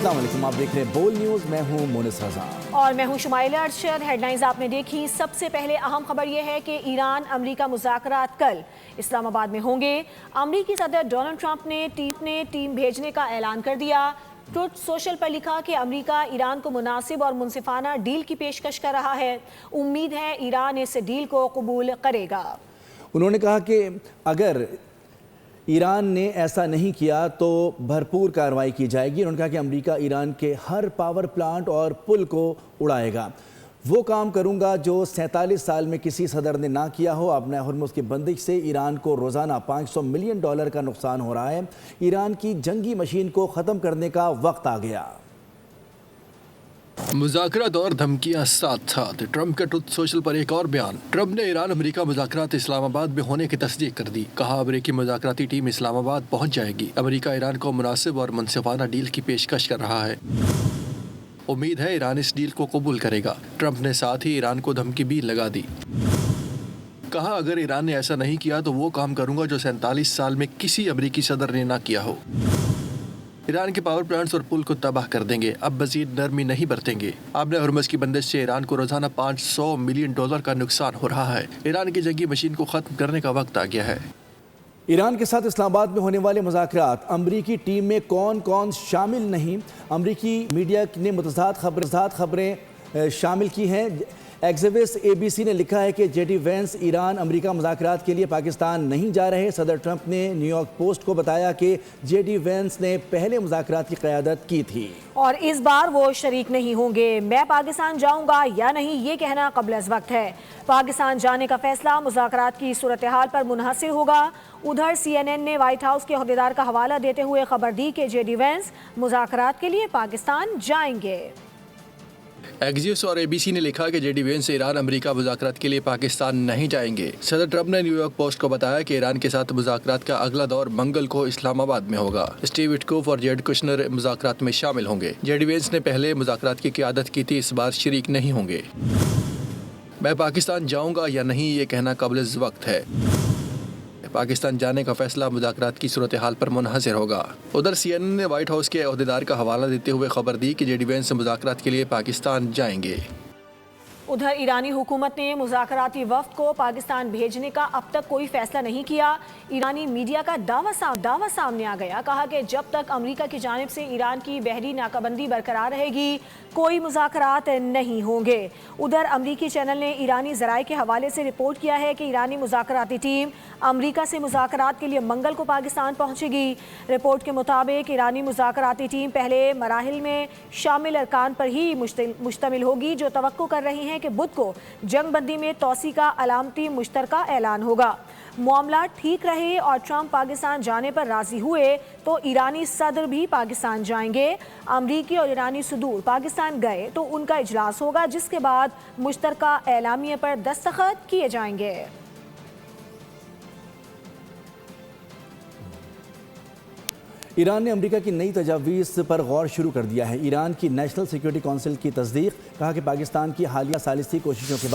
अस्सलाम वालेकुम, आप देख रहे हैं बोल न्यूज़। मैं हूं मोनिस रजा और मैं हूं शुमाइला अरशद। हेडलाइंस आपने देखी। सबसे पहले अहम खबर यह है कि ईरान अमेरिका मुज़ाकरात कल इस्लामाबाद में होंगे। अमेरिकी सदर डोनाल्ड ट्रंप ने टीम भेजने का ऐलान कर दिया। ट्रुथ सोशल पर लिखा कि अमेरिका ईरान को मुनासिब और मुनसिफाना डील की पेशकश कर रहा है। उम्मीद है ईरान इस डील को कबूल करेगा। उन्होंने कहा कि अगर ईरान ने ऐसा नहीं किया तो भरपूर कार्रवाई की जाएगी। उन्होंने कहा कि अमेरिका ईरान के हर पावर प्लांट और पुल को उड़ाएगा। वो काम करूंगा जो 47 साल में किसी सदर ने ना किया हो। अपने हुर्मुज़ की बंदिश से ईरान को रोज़ाना $500 मिलियन का नुकसान हो रहा है। ईरान की जंगी मशीन को ख़त्म करने का वक्त आ गया। मुज़ाकरात और धमकियां साथ साथ ट्रंप का ट्रुथ सोशल पर एक और बयान। ट्रंप ने ईरान अमेरिका मुज़ाकरात इस्लामाबाद में होने की तस्दीक कर दी। कहा अमेरिकी मुज़ाकराती टीम इस्लामाबाद पहुंच जाएगी। अमेरिका ईरान को मुनासिब और मुनसिफाना डील की पेशकश कर रहा है। उम्मीद है ईरान इस डील को कबूल करेगा। ट्रंप ने साथ ही ईरान को धमकी भी लगा दी। कहा अगर ईरान ने ऐसा नहीं किया तो वो काम करूंगा जो 47 साल में किसी अमेरिकी सदर ने ना किया हो। ईरान के पावर प्लांट्स और पुल को तबाह कर देंगे। अब मज़ीद नरमी नहीं बरतेंगे। आपने हुर्मुज़ की बंदिश से ईरान को रोज़ाना $500 मिलियन का नुकसान हो रहा है। ईरान की जंगी मशीन को ख़त्म करने का वक्त आ गया है। ईरान के साथ इस्लामाबाद में होने वाले मुज़ाकरात, अमरीकी टीम में कौन कौन शामिल नहीं। अमरीकी मीडिया ने मुतज़ाद खबरें शामिल की हैं। एक्सिविस ABC ने लिखा है कि JD Vance ईरान अमेरिका मुज़ाकरात के लिए पाकिस्तान नहीं जा रहे। सदर ट्रंप ने न्यूयॉर्क पोस्ट को बताया कि JD Vance ने पहले मुज़ाकरात की क़यादत की थी और इस बार वो शरीक नहीं होंगे। मैं पाकिस्तान जाऊंगा या नहीं ये कहना क़ब्ल अज़ वक्त है। पाकिस्तान जाने का फैसला मुज़ाकरात की सूरत हाल पर मुनहसिर होगा। उधर CNN ने व्हाइट हाउस के अहदेदार का हवाला देते हुए खबर दी कि JD Vance मुज़ाकरात के लिए पाकिस्तान जाएंगे। एक्सियोस और ABC ने लिखा कि JD Vance ईरान अमेरिका मुज़ाकरात के लिए पाकिस्तान नहीं जाएंगे। सदर ट्रंप ने न्यूयॉर्क पोस्ट को बताया कि ईरान के साथ मुज़ाकरात का अगला दौर मंगल को इस्लामाबाद में होगा। स्टीव विटकोफ और जेड कुशनर मुज़ाकरात में शामिल होंगे। JD Vance ने पहले मुज़ाकरात की क़यादत की थी, इस बार शरीक नहीं होंगे। मैं पाकिस्तान जाऊँगा या नहीं ये कहना क़ब्ल अज़ वक्त है। पाकिस्तान जाने का फैसला मुज़ाकरात की सूरत हाल पर मुनहसिर होगा। उधर CNN ने व्हाइट हाउस के अहदेदार का हवाला देते हुए खबर दी कि JD Vance मुज़ाकरात के लिए पाकिस्तान जाएंगे। उधर ईरानी हुकूमत ने मुज़ाकराती वफ़द को पाकिस्तान भेजने का अब तक कोई फैसला नहीं किया। ईरानी मीडिया का दावा सामने आ गया। कहा कि जब तक अमेरिका की जानिब से ईरान की बहरी नाकाबंदी बरकरार रहेगी कोई मुज़ाकरात नहीं होंगे। उधर अमरीकी चैनल ने ईरानी ज़राए के हवाले से रिपोर्ट किया है कि ईरानी मुज़ाकराती टीम अमरीका से मुज़ाकरात के लिए मंगल को पाकिस्तान पहुँचेगी। रिपोर्ट के मुताबिक ईरानी मुज़ाकराती टीम पहले मराहिल में शामिल अरकान पर ही मुश्तमिल होगी, जो तवक्को कर रही हैं कि बुध को जंग बंदी में तोसी का अलामती मुश्तरका ऐलान होगा। मामला ठीक रहे और ट्रंप पाकिस्तान जाने पर राजी हुए तो ईरानी सदर भी पाकिस्तान जाएंगे। अमरीकी और ईरानी सदूर पाकिस्तान गए तो उनका इजलास होगा, जिसके बाद मुश्तरका एलामिया पर दस्तखत किए जाएंगे। ईरान ने अमेरिका की नई तजावीज़ पर गौर शुरू कर दिया है। ईरान की नेशनल सिक्योरिटी काउंसिल की तस्दीक। कहा कि पाकिस्तान की हालिया सालिसी कोशिशों के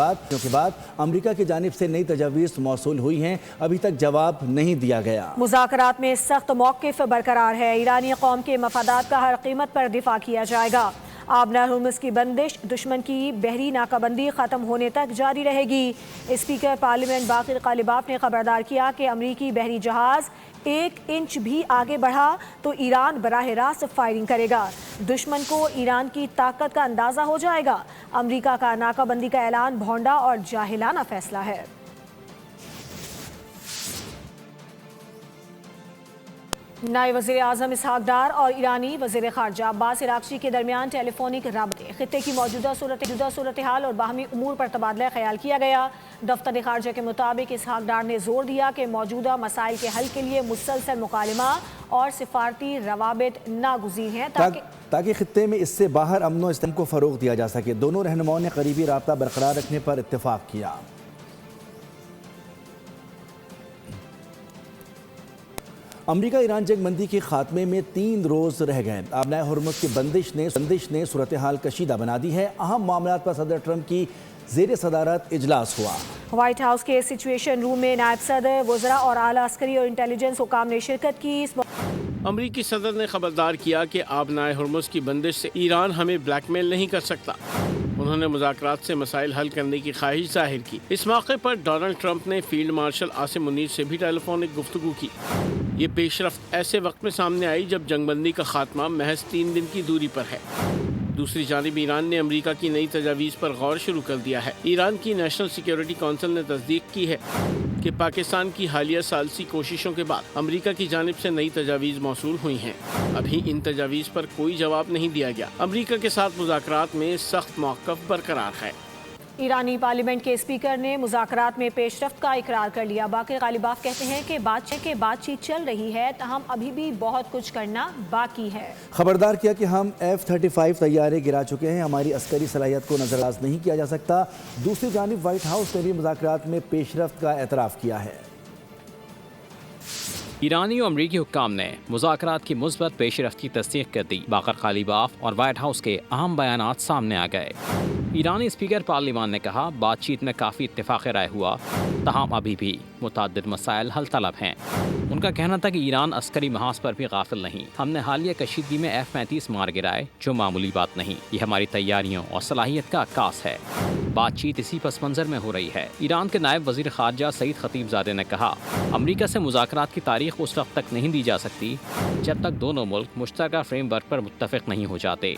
बाद अमेरिका की जानिब से नई तजावीज़ मौसूल हुई हैं। अभी तक जवाब नहीं दिया गया। मुज़ाकरात में सख्त मौक़िफ़ बरकरार है। ईरानी कौम के मफादात का हर कीमत पर दिफा किया जाएगा। आबना हुर्मुज़ की बंदिश दुश्मन की बहरी नाकाबंदी ख़त्म होने तक जारी रहेगी। स्पीकर पार्लियामेंट बाक़िर ग़ालिबाफ ने खबरदार किया कि अमरीकी बहरी जहाज़ 1 इंच भी आगे बढ़ा तो ईरान बराह रास्त फायरिंग करेगा। दुश्मन को ईरान की ताकत का अंदाज़ा हो जाएगा। अमरीका का नाकाबंदी का ऐलान भोंडा और जाहिलाना फैसला है। नायब वज़ीर आज़म इसहाक़ डार और ईरानी वज़ीर ख़ारजा अब्बास अराग़ची के दरमियान टेलीफोनिक राबते ख़ित्ते की मौजूदा सूरत हाल और बाहमी उमूर पर तबादला ख़याल किया गया। दफ्तर ख़ारजा के मुताबिक इसहाक़ डार ने ज़ोर दिया कि मौजूदा मसाइल के हल के लिए मुसलसल मुकालमा और सिफारती रवाबित नागुज़ीर हैं ताकि ख़ित्ते में इससे बाहर अमन व इस्तेमाल को फ़रोग़ दिया जा सके। दोनों रहनुमाओं ने करीबी राब्ता बरकरार रखने पर इत्तेफ़ाक़ किया। अमरीका ईरान जंग बंदी के खात्मे में 3 रोज़ रह गए। आबनाए हुर्मुज़ की बंदिश ने सूरत हाल कशीदा बना दी है। अहम मामलात पर सदर ट्रंप की ज़ेर सदारत इजलास हुआ। व्हाइट हाउस के सिचुएशन रूम में नायब सदर, वज़रा और आला अस्करी और इंटेलिजेंस हुकाम ने शिरकत की। امریکی صدر نے خبردار کیا کہ آبنائے ہرمز کی بندش سے ایران ہمیں بلیک میل نہیں کر سکتا۔ انہوں نے مذاکرات سے مسائل حل کرنے کی خواہش ظاہر کی۔ اس موقع پر ڈونلڈ ٹرمپ نے فیلڈ مارشل عاصم منیر سے بھی ٹیلی فونک گفتگو کی۔ یہ پیش رفت ایسے وقت میں سامنے آئی جب جنگ بندی کا خاتمہ محض 3 دن کی دوری پر ہے۔ دوسری جانب ایران نے امریکہ کی نئی تجاویز پر غور شروع کر دیا ہے۔ ایران کی نیشنل سیکیورٹی کونسل نے تصدیق کی ہے کہ پاکستان کی حالیہ ثالثی کوششوں کے بعد امریکہ کی جانب سے نئی تجاویز موصول ہوئی ہیں۔ ابھی ان تجاویز پر کوئی جواب نہیں دیا گیا۔ امریکہ کے ساتھ مذاکرات میں سخت موقف برقرار ہے۔ ایرانی پارلیمنٹ کے اسپیکر نے مذاکرات میں پیش رفت کا اقرار کر لیا۔ باقر غالباف کہتے ہیں کہ بات چیت چل رہی ہے، تاہم ابھی بھی بہت کچھ کرنا باقی ہے۔ خبردار کیا کہ ہم F-35 طیارے گرا چکے ہیں، ہماری عسکری صلاحیت کو نظر انداز نہیں کیا جا سکتا۔ دوسری جانب وائٹ ہاؤس نے بھی مذاکرات میں پیش رفت کا اعتراف کیا ہے۔ ایرانی و امریکی حکام نے مذاکرات کی مثبت پیش رفت کی تصدیق کر دی۔ باقر غالباف اور وائٹ ہاؤس کے اہم بیانات سامنے آ گئے۔ ایرانی اسپیکر پارلیمان نے کہا بات چیت میں کافی اتفاق رائے ہوا، تاہم ابھی بھی متعدد مسائل حل طلب ہیں۔ ان کا کہنا تھا کہ ایران عسکری محاذ پر بھی غافل نہیں۔ ہم نے حالیہ کشیدگی میں F-35 مار گرائے، جو معمولی بات نہیں، یہ ہماری تیاریوں اور صلاحیت کا عکاس ہے۔ بات چیت اسی پس منظر میں ہو رہی ہے۔ ایران کے نائب وزیر خارجہ سعید خطیب زادے نے کہا امریکہ سے مذاکرات کی تاریخ اس وقت تک نہیں دی جا سکتی جب تک دونوں ملک مشترکہ فریم ورک پر متفق نہیں ہو جاتے۔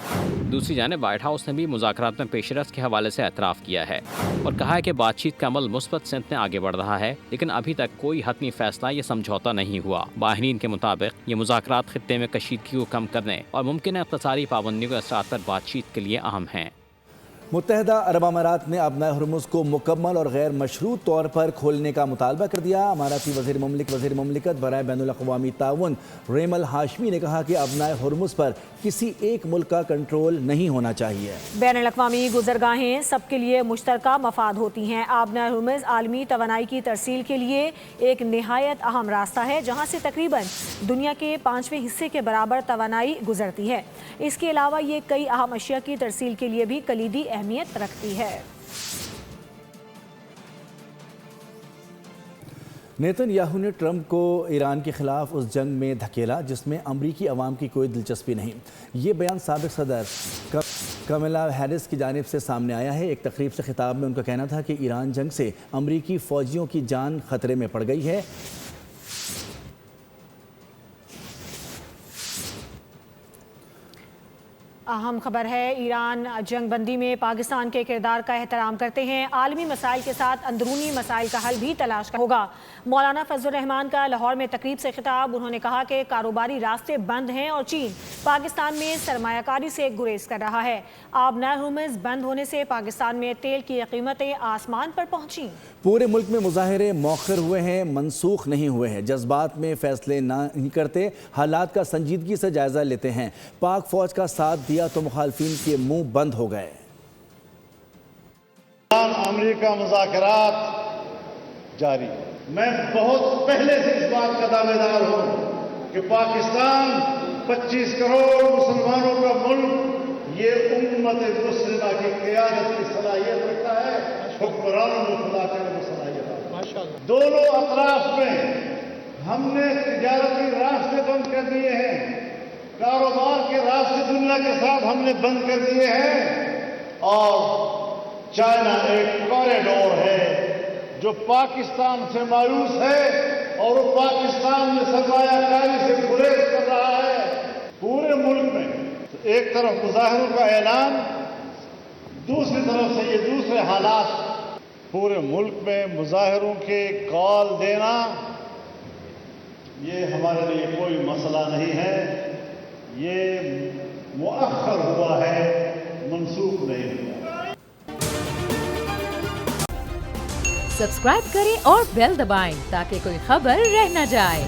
دوسری جانب وائٹ ہاؤس نے بھی مذاکرات میں پیش رفت کے حوالے سے اعتراف کیا ہے اور کہا ہے کہ بات چیت کا عمل مثبت سمت میں آگے بڑھ رہا ہے، لیکن ابھی تک کوئی حتمی فیصلہ یا سمجھوتا نہیں ہوا۔ ماہرین کے مطابق یہ مذاکرات خطے میں کشیدگی کو کم کرنے اور ممکنہ اقتصادی پابندیوں کے اثرات پر بات چیت کے لیے اہم ہیں۔ متحدہ عرب امارات نے آبنائے ہرمز کو مکمل اور غیر مشروط طور پر کھولنے کا مطالبہ کر دیا۔ اماراتی وزیر مملکت برائے بین الاقوامی تعاون ریمل ہاشمی نے کہا کہ آبنائے ہرمز پر کسی ایک ملک کا کنٹرول نہیں ہونا چاہیے۔ بین الاقوامی گزرگاہیں سب کے لیے مشترکہ مفاد ہوتی ہیں۔ آبنائے ہرمز عالمی توانائی کی ترسیل کے لیے ایک نہایت اہم راستہ ہے، جہاں سے تقریباً دنیا کے 5ویں حصے کے برابر توانائی گزرتی ہے۔ اس کے علاوہ یہ کئی اہم اشیاء کی ترسیل کے لیے بھی کلیدی اہمیت رکھتی ہے۔ نیتن یاہو نے ٹرمپ کو ایران کے خلاف اس جنگ میں دھکیلا جس میں امریکی عوام کی کوئی دلچسپی نہیں۔ یہ بیان سابق صدر کملا ہیرس کی جانب سے سامنے آیا ہے۔ ایک تقریب سے خطاب میں ان کا کہنا تھا کہ ایران جنگ سے امریکی فوجیوں کی جان خطرے میں پڑ گئی ہے۔ اہم خبر ہے، ایران جنگ بندی میں پاکستان کے کردار کا احترام کرتے ہیں، عالمی مسائل کے ساتھ اندرونی مسائل کا حل بھی تلاش ہوگا۔ مولانا فضل الرحمان کا لاہور میں تقریب سے خطاب، انہوں نے کہا کہ کاروباری راستے بند ہیں اور چین پاکستان میں سرمایہ کاری سے گریز کر رہا ہے۔ آبنائے ہرمز بند ہونے سے پاکستان میں تیل کی قیمتیں آسمان پر پہنچیں۔ پورے ملک میں مظاہرے مؤخر ہوئے ہیں، منسوخ نہیں ہوئے ہیں۔ جذبات میں فیصلے نہیں کرتے، حالات کا سنجیدگی سے جائزہ لیتے ہیں۔ پاک فوج کا ساتھ دیا تو مخالفین کے منہ بند ہو گئے۔ امریکہ مذاکرات جاری ہے۔ میں بہت پہلے سے اس بات کا دعوے دار ہوں کہ پاکستان 25 کروڑ مسلمانوں کا ملک، یہ امت مسلمہ کی قیادت کی صلاحیت رکھتا ہے، حکمرانوں میں خدا کرنے کی صلاحیت رکھتا ہے۔ دونوں اطراف میں ہم نے تجارتی راستے بند کر دیے ہیں، کاروبار کے راستے دنیا کے ساتھ ہم نے بند کر دیے ہیں، اور چائنا ایک کوریڈور ہے جو پاکستان سے مایوس ہے اور وہ پاکستان میں سرمایہ کاری سے گریز کر رہا ہے۔ پورے ملک میں ایک طرف مظاہروں کا اعلان، دوسری طرف سے یہ دوسرے حالات، پورے ملک میں مظاہروں کے کال دینا یہ ہمارے لیے کوئی مسئلہ نہیں ہے۔ یہ مؤخر ہوا ہے، منسوخ نہیں ہوا۔ سبسکرائب کریں اور بیل دبائیں تاکہ کوئی خبر رہ نہ جائے۔